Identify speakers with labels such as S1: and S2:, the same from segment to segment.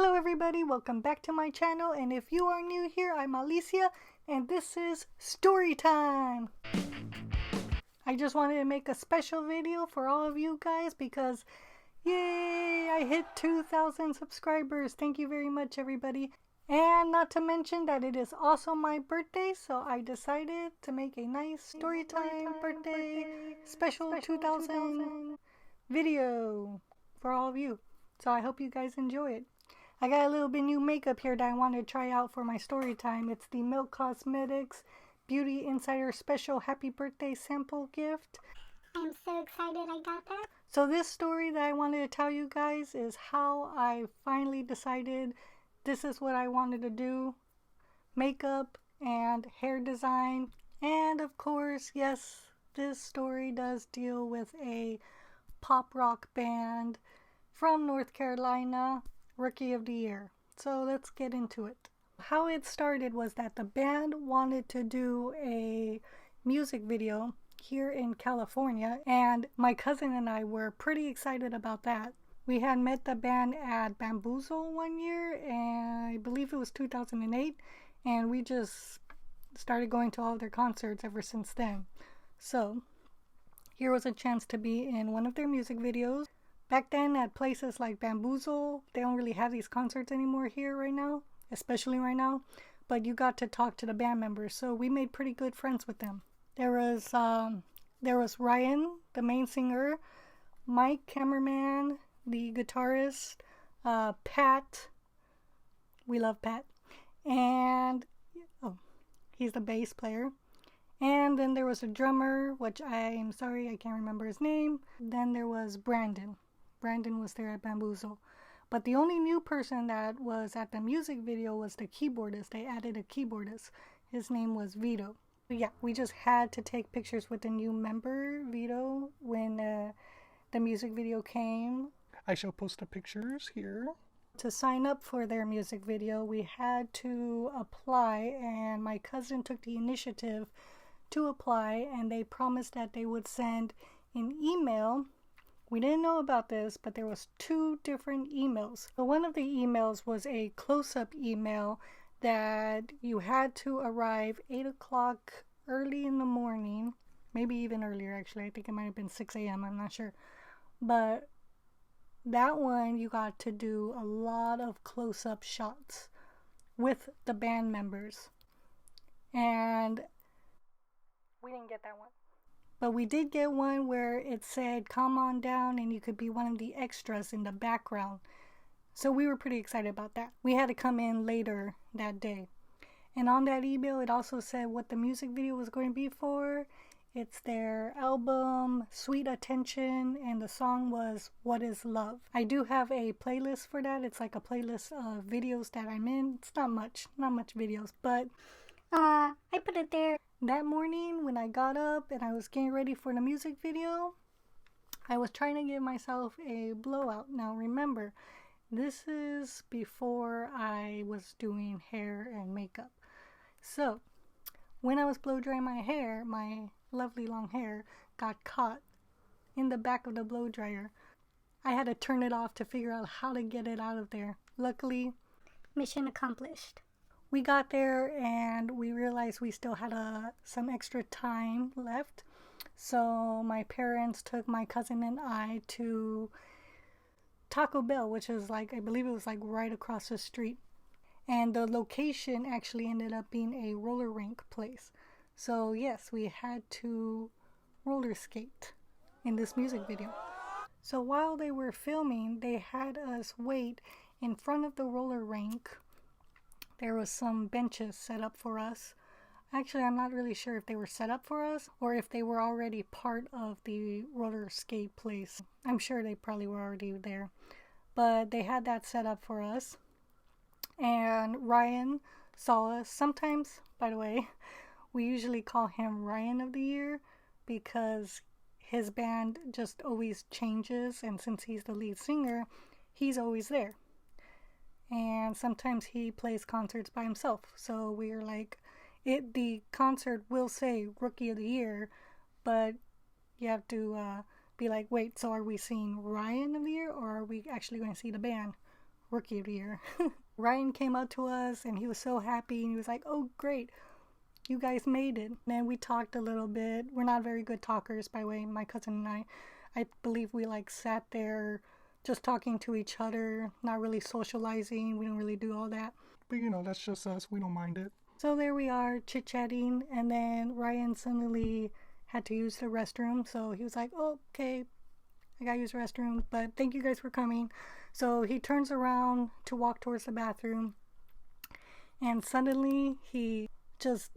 S1: Hello everybody, welcome back to my channel, and if you are new here, I'm Alicia, and this is Storytime! I just wanted to make a special video for all of you guys because, yay, I hit 2,000 subscribers. Thank you very much everybody. And not to mention that it is also my birthday, so I decided to make a nice Storytime birthday special 2,000 video for all of you. So I hope you guys enjoy it. I got a little bit new makeup here that I wanted to try out for my story time. It's the Milk Cosmetics Beauty Insider Special Happy Birthday Sample Gift.
S2: I'm so excited I got that.
S1: So this story that I wanted to tell you guys is how I finally decided this is what I wanted to do. Makeup and hair design. And of course, yes, this story does deal with a pop rock band from North Carolina. Rookie of the Year. So let's get into it. How it started was that the band wanted to do a music video here in California, and my cousin and I were pretty excited about that. We had met the band at Bamboozle one year, and I believe it was 2008, and we just started going to all their concerts ever since then. So here was a chance to be in one of their music videos. Back then at places like Bamboozle, they don't really have these concerts anymore here right now, especially right now, but you got to talk to the band members, so we made pretty good friends with them. There was Ryan, the main singer, Mike, cameraman, the guitarist, Pat, we love Pat, and he's the bass player. And then there was a drummer, which I'm sorry, I can't remember his name. Then there was Brandon. Brandon was there at Bamboozle. But the only new person that was at the music video was the keyboardist. They added a keyboardist. His name was Vito. But yeah, we just had to take pictures with the new member, Vito, when the music video came.
S3: I shall post the pictures here.
S1: To sign up for their music video, we had to apply, and my cousin took the initiative to apply, and they promised that they would send an email. We didn't know about this, but there was 2 different emails. So one of the emails was a close-up email that you had to arrive 8 o'clock early in the morning, maybe even earlier actually. I think it might have been 6 a.m. I'm not sure. But that one you got to do a lot of close-up shots with the band members. And we didn't get that one. But we did get one where it said, "Come on down," and you could be one of the extras in the background. So we were pretty excited about that. We had to come in later that day. And on that email, it also said what the music video was going to be for. It's their album, Sweet Attention, and the song was What Is Love. I do have a playlist for that. It's like a playlist of videos that I'm in. It's not much videos, but
S2: I put it there.
S1: That morning when I got up and I was getting ready for the music video, I was trying to give myself a blowout. Now remember, this is before I was doing hair and makeup. So when I was blow drying my hair, my lovely long hair got caught in the back of the blow dryer. I had to turn it off to figure out how to get it out of there. Luckily,
S2: mission accomplished.
S1: we got there and we realized we still had some extra time left. So my parents took my cousin and I to Taco Bell, which is like, I believe it was like right across the street. And the location actually ended up being a roller rink place. So yes, we had to roller skate in this music video. So while they were filming, they had us wait in front of the roller rink. There was some benches set up for us. Actually, I'm not really sure if they were set up for us or if they were already part of the roller skate place. I'm sure they probably were already there. But they had that set up for us. And Ryan saw us. Sometimes, by the way, we usually call him Ryan of the Year because his band just always changes. And since he's the lead singer, he's always there. And sometimes he plays concerts by himself. So we're like, the concert will say Rookie of the Year, but you have to be like, wait, so are we seeing Ryan of the Year or are we actually going to see the band Rookie of the Year. Ryan came up to us and he was so happy and he was like, oh great, you guys made it. And then we talked a little bit. We're not very good talkers, by the way, my cousin and I. I believe we like sat there just talking to each other, not really socializing. We don't really do all that.
S3: But you know, that's just us. We don't mind it.
S1: So there we are chit-chatting, and then Ryan suddenly had to use the restroom. So he was like, oh, okay, I gotta use the restroom, but thank you guys for coming. So he turns around to walk towards the bathroom, and suddenly he just,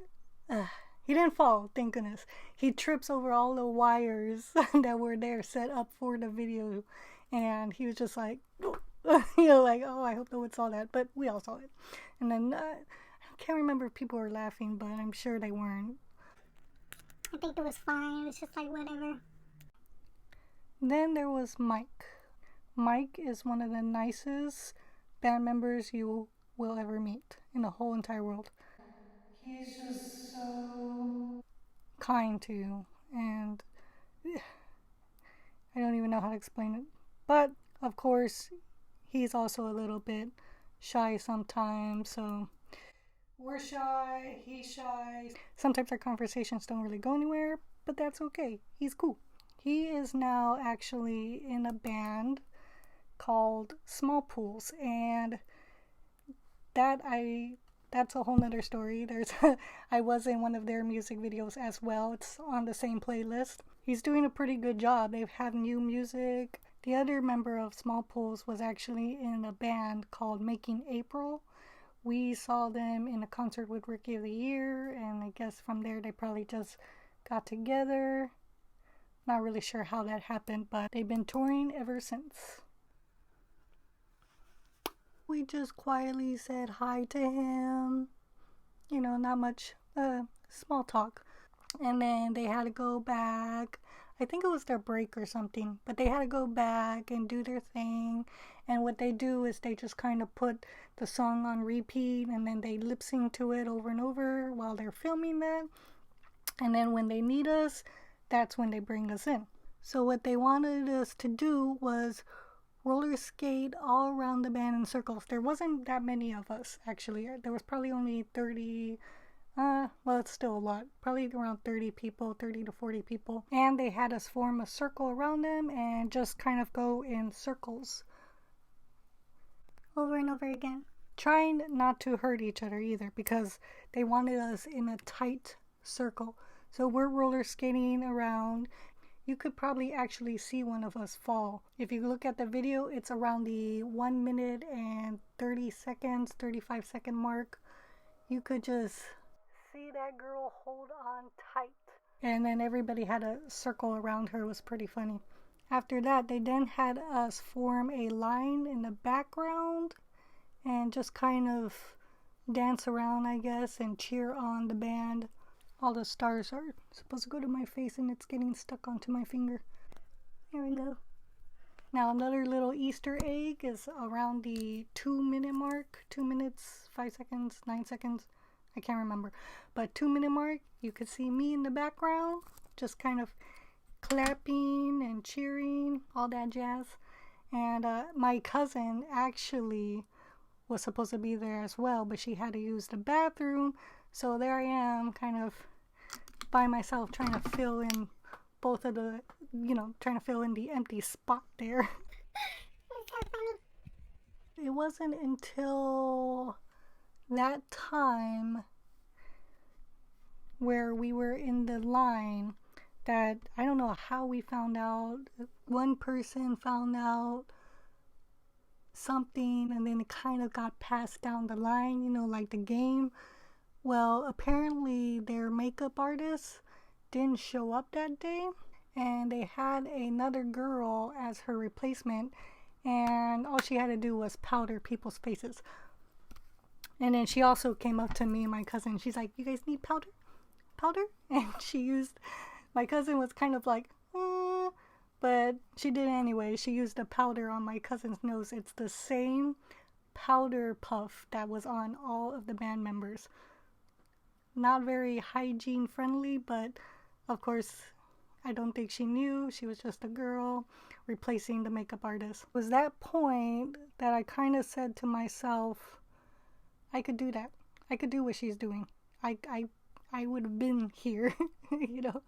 S1: he didn't fall, thank goodness. He trips over all the wires that were there set up for the video, and he was just like, like, oh, I hope no one saw that, but we all saw it. And then, I can't remember if people were laughing, but I'm sure they weren't.
S2: I think it was fine. It was just like whatever.
S1: Then there was Mike. Mike is one of the nicest band members you will ever meet in the whole entire world. He's just so kind to you, and I don't even know how to explain it. But, of course, he's also a little bit shy sometimes, so we're shy, he's shy. Sometimes our conversations don't really go anywhere, but that's okay. He's cool. He is now actually in a band called Small Pools, and that's a whole nother story. I was in one of their music videos as well. It's on the same playlist. He's doing a pretty good job. They've had new music. The other member of Small Pools was actually in a band called Making April. We saw them in a concert with Rookie of the Year, and I guess from there they probably just got together. Not really sure how that happened, but they've been touring ever since. We just quietly said hi to him. You know, not much small talk. And then they had to go back. I think it was their break or something, but they had to go back and do their thing. And what they do is they just kind of put the song on repeat, and then they lip sync to it over and over while they're filming that. And then when they need us, that's when they bring us in. So what they wanted us to do was roller skate all around the band in circles. There wasn't that many of us, actually. There was probably only 30, well, it's still a lot. Probably around 30 people, 30 to 40 people. And they had us form a circle around them and just kind of go in circles.
S2: Over and over again.
S1: Trying not to hurt each other either, because they wanted us in a tight circle. So we're roller skating around. You could probably actually see one of us fall. If you look at the video, it's around the 1 minute and 30 seconds, 35-second mark. You could just see that girl hold on tight. And then everybody had a circle around her. It was pretty funny. After that, they then had us form a line in the background and just kind of dance around, I guess, and cheer on the band. All the stars are supposed to go to my face, and it's getting stuck onto my finger. There we go. Now another little Easter egg is around the 2-minute mark. 2 minutes, 5 seconds, 9 seconds. I can't remember. But 2-minute mark, you could see me in the background, just kind of clapping and cheering, all that jazz. And my cousin actually was supposed to be there as well, but she had to use the bathroom. So there I am, kind of by myself, trying to fill in both of the, trying to fill in the empty spot there. It wasn't until that time where we were in the line that I don't know how we found out. One person found out something, and then it kind of got passed down the line, like the game. Well, apparently their makeup artist didn't show up that day, and they had another girl as her replacement, and all she had to do was powder people's faces. And then she also came up to me and my cousin. She's like, you guys need powder? Powder? And my cousin was kind of like, but she did it anyway. She used the powder on my cousin's nose. It's the same powder puff that was on all of the band members. Not very hygiene friendly, but of course I don't think she knew. She was just a girl replacing the makeup artist. It was that point that I kind of said to myself, I could do that. I could do what she's doing. I would have been here, you know.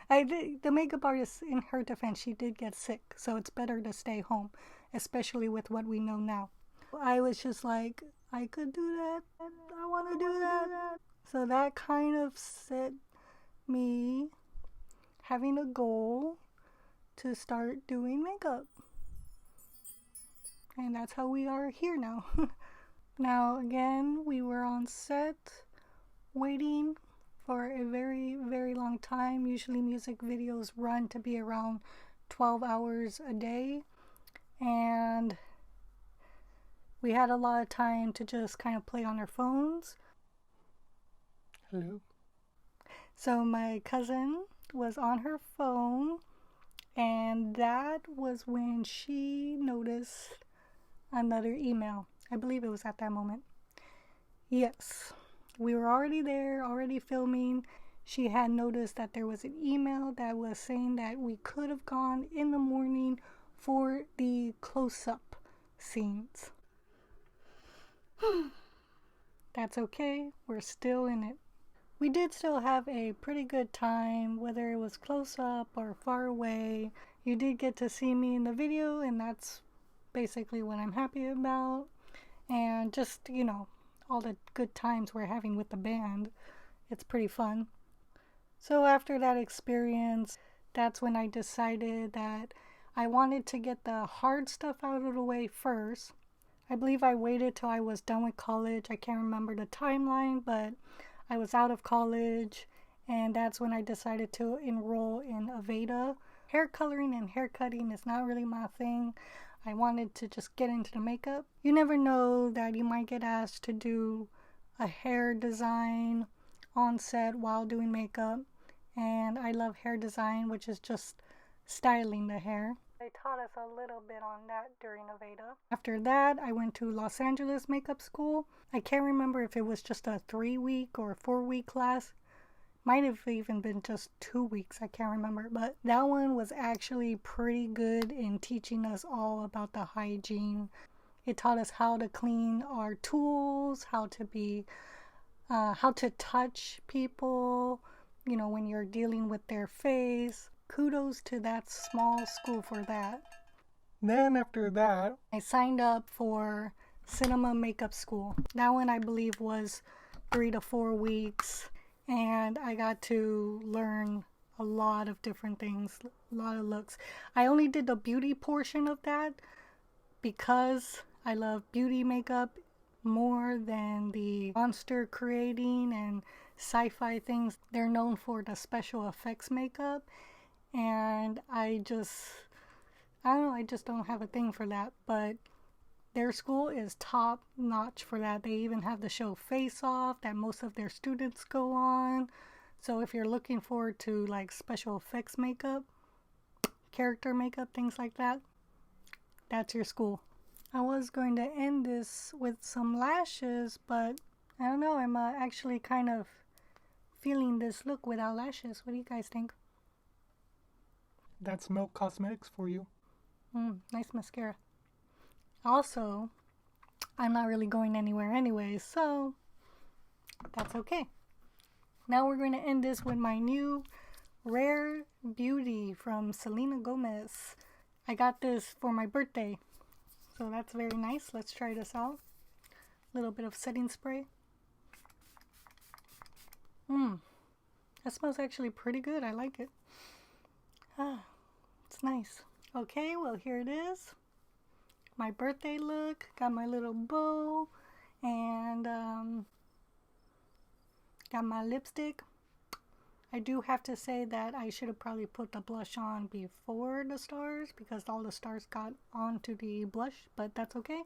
S1: The makeup artist, in her defense, she did get sick, so it's better to stay home, especially with what we know now. I was just like, I could do that. I want to do that. So that kind of set me having a goal to start doing makeup. And that's how we are here now. Now, again, we were on set waiting for a very, very long time. Usually music videos run to be around 12 hours a day. And we had a lot of time to just kind of play on our phones.
S3: Hello.
S1: So my cousin was on her phone, and that was when she noticed another email. I believe it was at that moment. Yes, we were already there, already filming. She had noticed that there was an email that was saying that we could have gone in the morning for the close-up scenes. That's okay, we're still in it. We did still have a pretty good time, whether it was close up or far away. You did get to see me in the video, and that's basically what I'm happy about. And just, you know, all the good times we're having with the band. It's pretty fun. So after that experience, that's when I decided that I wanted to get the hard stuff out of the way first. I believe I waited till I was done with college. I can't remember the timeline, but I was out of college, and that's when I decided to enroll in Aveda. Hair coloring and hair cutting is not really my thing. I wanted to just get into the makeup. You never know that you might get asked to do a hair design on set while doing makeup, and I love hair design, which is just styling the hair. They taught us a little bit on that during Aveda. After that, I went to Los Angeles Makeup School. I can't remember if it was just a 3-week or 4-week class. Might have even been just 2 weeks, I can't remember. But that one was actually pretty good in teaching us all about the hygiene. It taught us how to clean our tools, how to touch people, you know, when you're dealing with their face. Kudos to that small school for that.
S3: Then after that,
S1: I signed up for cinema makeup school. That one I believe was 3 to 4 weeks, and I got to learn a lot of different things, a lot of looks. I only did the beauty portion of that because I love beauty makeup more than the monster creating and sci-fi things. They're known for the special effects makeup, and I don't know, I just don't have a thing for that. But their school is top notch for that. They even have the show Face Off that most of their students go on. So if you're looking forward to like special effects makeup, character makeup, things like that, that's your school. I was going to end this with some lashes, but I don't know, I'm actually kind of feeling this look without lashes. What do you guys think?
S3: that's Milk Cosmetics for you.
S1: Nice mascara. Also, I'm not really going anywhere anyway, so that's okay. Now we're going to end this with my new Rare Beauty from Selena Gomez. I got this for my birthday, so that's very nice. Let's try this out. A little bit of setting spray. That smells actually pretty good. I like it. It's nice. Okay, well, here it is. My birthday look. Got my little bow and got my lipstick. I do have to say that I should have probably put the blush on before the stars because all the stars got onto the blush, but that's okay.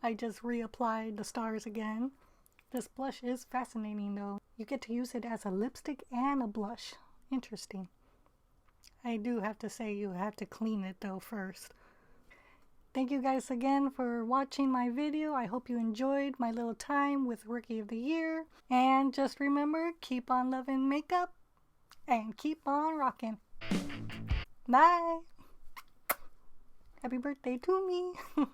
S1: I just reapplied the stars again. This blush is fascinating though. You get to use it as a lipstick and a blush. Interesting. I do have to say you have to clean it though first. Thank you guys again for watching my video. I hope you enjoyed my little time with Rookie of the Year. And just remember, keep on loving makeup and keep on rocking. Bye. Happy birthday to me.